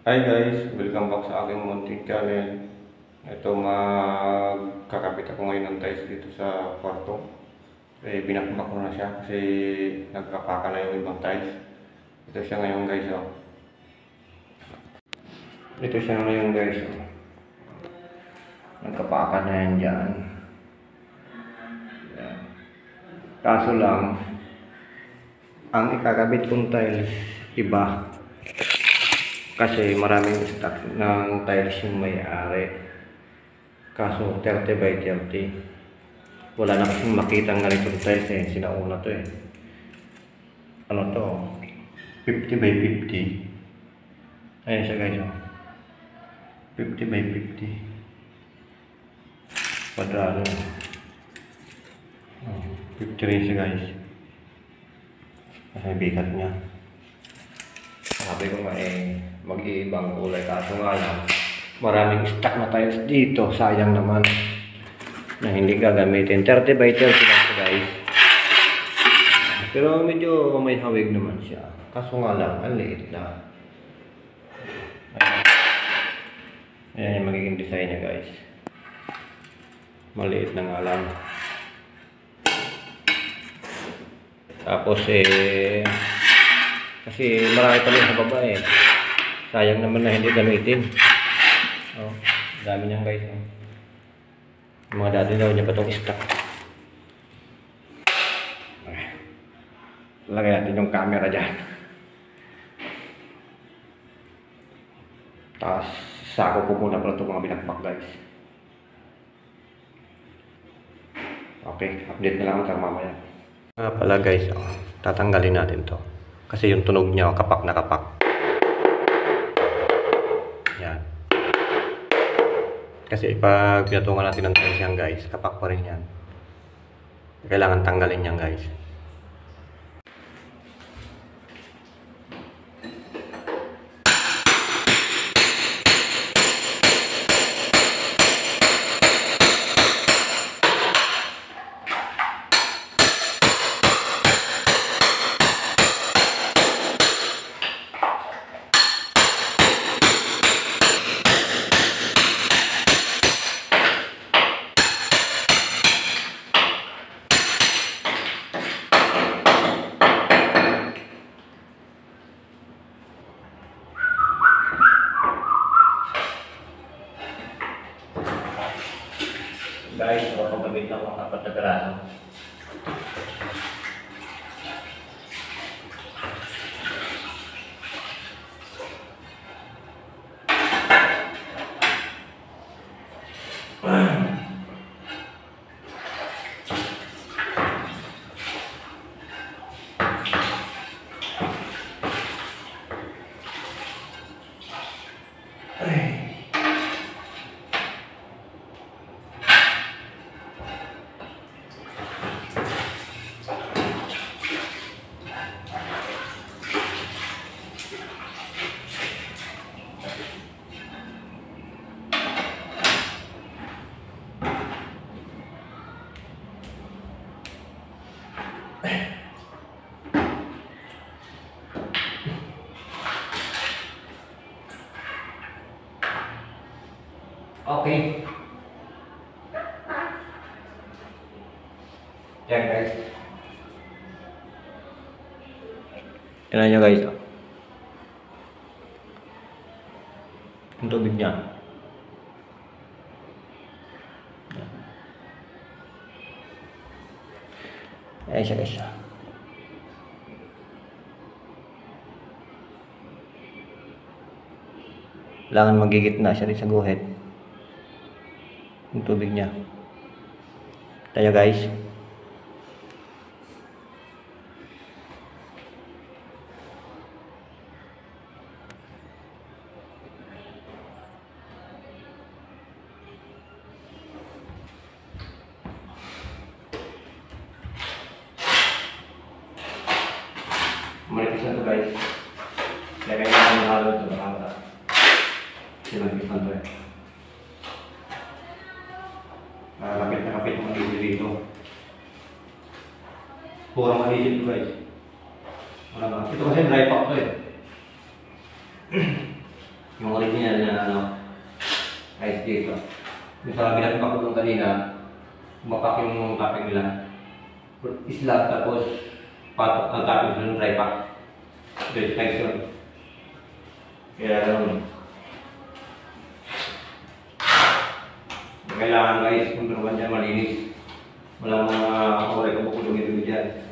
Hi guys, welcome back sa aking munting channel. Ito magkakapit ako ngayon ng tiles dito sa kwarto. Binakbak ko na siya kasi nagkapaka na yung ibang tiles. Ito siya ngayon guys. Ito siya ngayon guys. Nagkapaka na yan dyan. Yan. Kaso lang, ang ikakabit kong tiles iba. Kasi maraming stock ng tiles yung may-ari. Kaso 30 by 30. Wala na kasing makitang ganitong tiles eh. Sinauna to eh. Ano to? 50 by 50. Ayan siya guys. 50 by 50. Kwadrado. 50 rin siya guys. Kasi bigat niya. Sabi ko nga mag-iibang kulay, kaso nga lang maraming stock na tiles dito, sayang naman na hindi gagamitin. 30 by 30 lang siya guys, pero medyo may hawig naman siya, kaso nga lang ang liit na. Ayan yung magiging design niya guys, maliit na nga lang. Tapos kasi marami pa rin sa baba eh. Sayang naman na hindi gamitin. Oh, dami niyan guys. Mga dati daw niya pa itong stock. Lagay natin yung camera dyan. Tapos sako ko muna pala itong mga binakbak guys. Okay, update na lang ito mamaya. Pala guys, tatanggalin natin to. Kasi yung tunog niya, kapak na kapak. Yan. Kasi pag pinatungan natin ng tiles yan guys, kapak pa rin yan. Kailangan tanggalin yan guys. Guys, makapagabit ako ng 4 na piraso. Okay. Yan guys. Tignan nyo guys. Ang tubig niya. Ayan siya guys. Kailangan magigitna siya rin sa guhit. Yung tubig niya. Tayo guys. Malipis na ito guys. Lagay natin yung halo ito. Malipis na ito eh. Kapit na kapit mga dito dito. Puro malisip ito guys. Ito kasi dry pack to eh. Yung original na ano, ice dito. Yung sa binapit pa ko doon kanina, umapak yung topping nila. Slab tapos patok ang topping doon, dry pack. Dry pack yun. Kaya kailangan guys, kung turuan dyan malinis. Walang mga kawaray ko dumi-dumi dyan.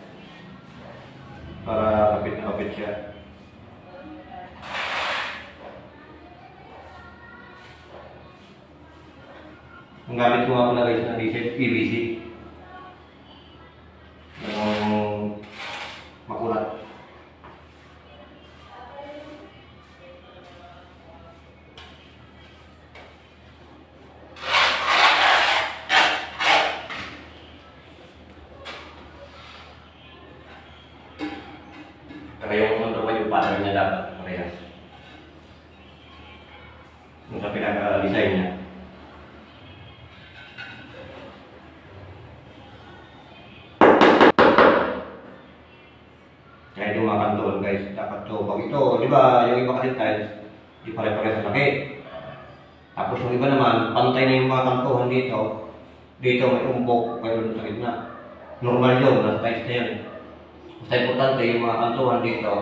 Para kapit na kapit siya. Ang gamit ko nga pala guys na diesel, PVC. Yung makulat. Kaya yung kontrol yung pattern niya dapat parehas. Yung sa pinaka-design niya. Kaya yung mga kanton guys, dapat to. Pag ito, di ba yung iba kasi tiles, di pare-pare sa laki. Tapos yung iba naman, pantay na yung mga kantuhan dito. Dito may umbok, mayroon sa gitna. Normal yun, nasa tiles na yun. Basta importante yung mga kantuhan dito,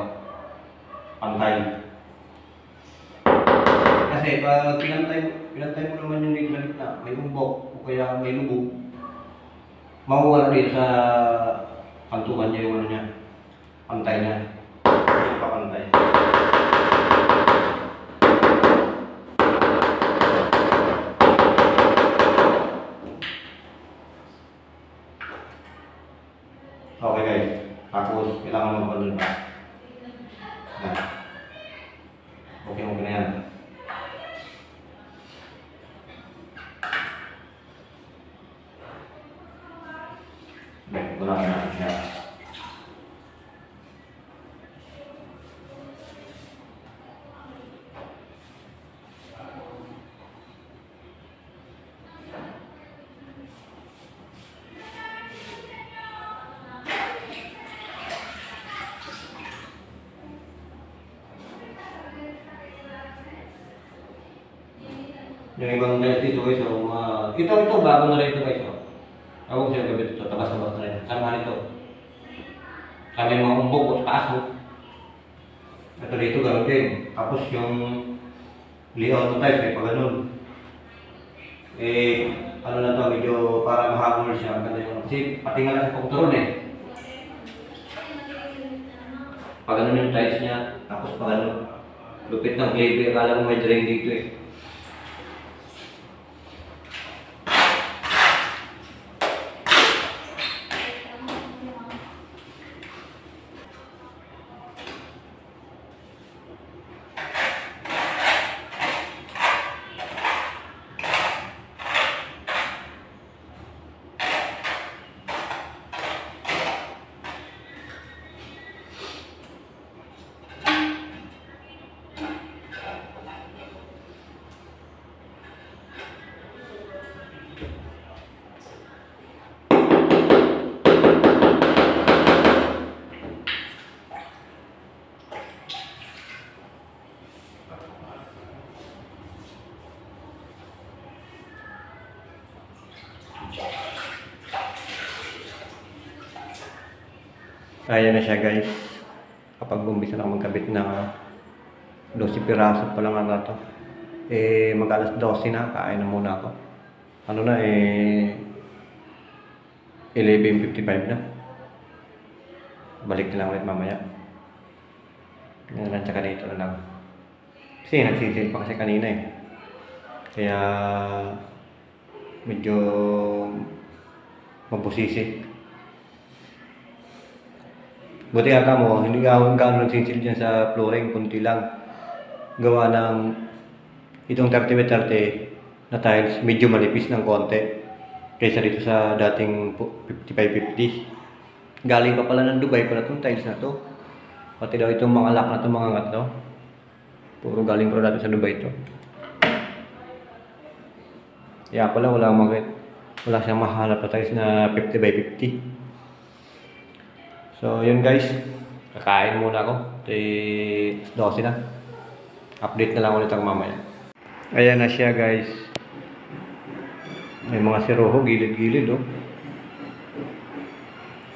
pantay. Kasi pag pinantay mo naman yung dito sa gitna, may umbok o kaya may lubog, mawawala dito sa kantuhan niya yung ano niya, pantay niya. Hindi pa pantay. Okay guys. Tapos, kailangan mag-bundle pa. Yan. Okay na yan. Wala ka na siya. Yung ibang tiles dito guys, ito bago na rin ito guys. Ako siya gabit ito, tabas-tabas na rin. Sama nito. Kami mga umbok o taas. Ito dito gano'n din. Tapos yung layout ng tiles, may pa ganun. Ano na to, medyo para mahabol siya. Kasi pati nga lang sa pagturon Pag ganun yung tiles niya, tapos pa ganun. Lupit ng flavor, akala mo may drain dito Kaya na siya guys. Kapag bumbisa na magkabit na 12 piraso pa lang na to. Mag alas 12 na, kain na muna ako. Ano na 11:55 na. Balik na lang ulit mamaya. Yan lang, tsaka dito na lang. Kasi nagsisil pa kasi kanina Kaya medyo mabusisi. Buti nga mo, hindi gawin gano'n nagsisil dyan sa flooring, kunti lang. Gawa ng itong 30x30 na tiles, medyo manipis ng konti. Kaysa dito sa dating 55-50. Galing pa pala ng Dubai pala itong tiles na to. Pati daw itong mga lock na itong mga ngat no. Puro galing pala natin sa Dubai ito. Kaya pala wala siyang mahanap na tiles na 50x50. So yun guys, kakain muna ako. 12 na. Update na lang ulit ako mamaya. Ayan na siya guys. May mga siroho, gilid-gilid oh.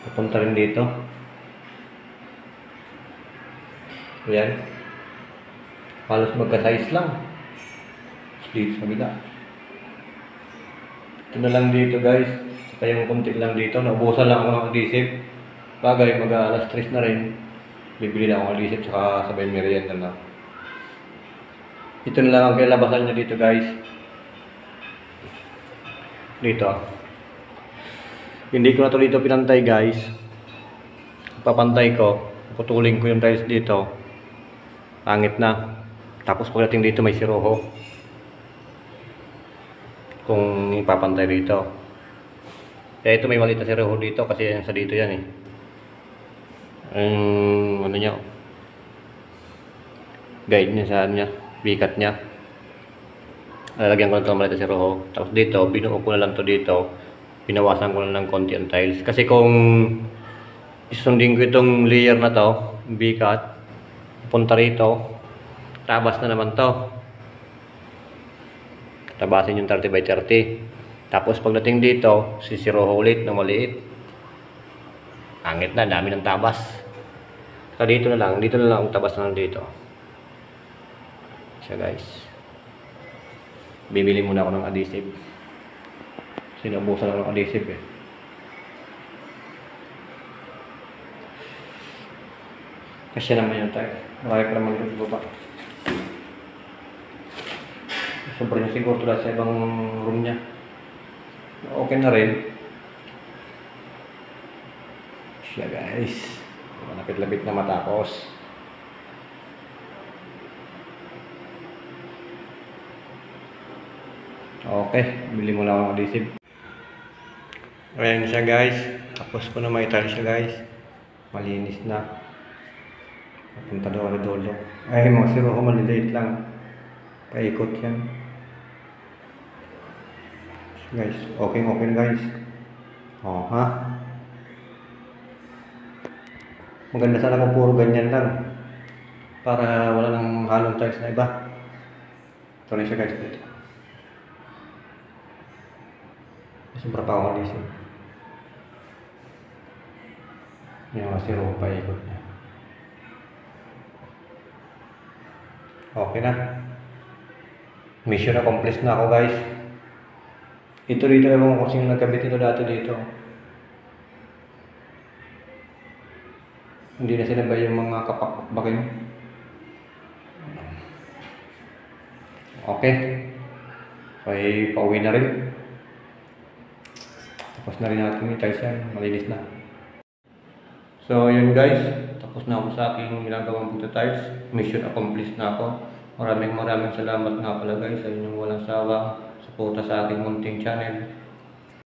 Papunta rin dito. Ayan. Halos magka-size lang. Dito sa bila. Ito na lang dito guys. Saka yung konti lang dito. Naubusan lang ako ng adhesive. Bagay, mag-alas 3 na rin. Bibili na ako ng adhesive saka sabay merienda na. Ito na lang ang kailabasan niya dito guys. Dito. Hindi ko na ito dito pinantay guys. Papantay ko. Putulin ko yung tiles dito. Pangit na. Tapos pagdating dito may siroho. Kung ipapantay dito. Kaya ito may maliit na siroho dito kasi sa dito yan eh. Ano niya. Guide niya saan niya. Bikat niya. Lalagyan ko na ito maliit na siroho. Tapos dito, binuo ko na lang ito dito. Pinawasan ko na ng konti ang tiles. Kasi kung isundin ko itong layer na to, bikat, punta rito, tabas na naman to. Tabasin yung 30 by 30. Tapos pagdating dito, sisiroho ulit na maliit. Angit na, dami ng tabas. Saka dito na lang ang tabas na dito. Siya guys. Bibili muna ako ng adhesive. Sinubusan ako ng adhesive eh. Kasi naman yung tayo. Marami pa naman ito pa. Sobrang niya siguro tulad sa ibang room niya. Okay na rin. Siya guys. Malapit-lapit na matapos. Okay. Bili mo lang ako ng adhesive. Ayan siya guys. Tapos ko na may tile siya guys. Malinis na. Punta daw ako dolo. Ay, mga siroho maliliit lang. Paikot yan. Guys, okay na guys. Oh, ha? Maganda sana kung puro ganyan lang. Para wala nang halong tiles na iba. Ito na siya guys dito. Sobra pa ako dito. Yung mga siroho paikot niya. Okay na. Mission accomplished na ako guys. Ito dito ewan ko kung sino nagkabit ito dati dito. Hindi na sinabay yung mga kapakbakin. Okay. Okay, pauwi na rin. Tapos na rin natin i-tiles yan. Malinis na. So yun guys. Tapos na ako sa aking ginagawang pagta-tiles. Mission accomplished na ako. Maraming salamat nga pala guys sa inyong walang sawang suporta sa aking munting channel.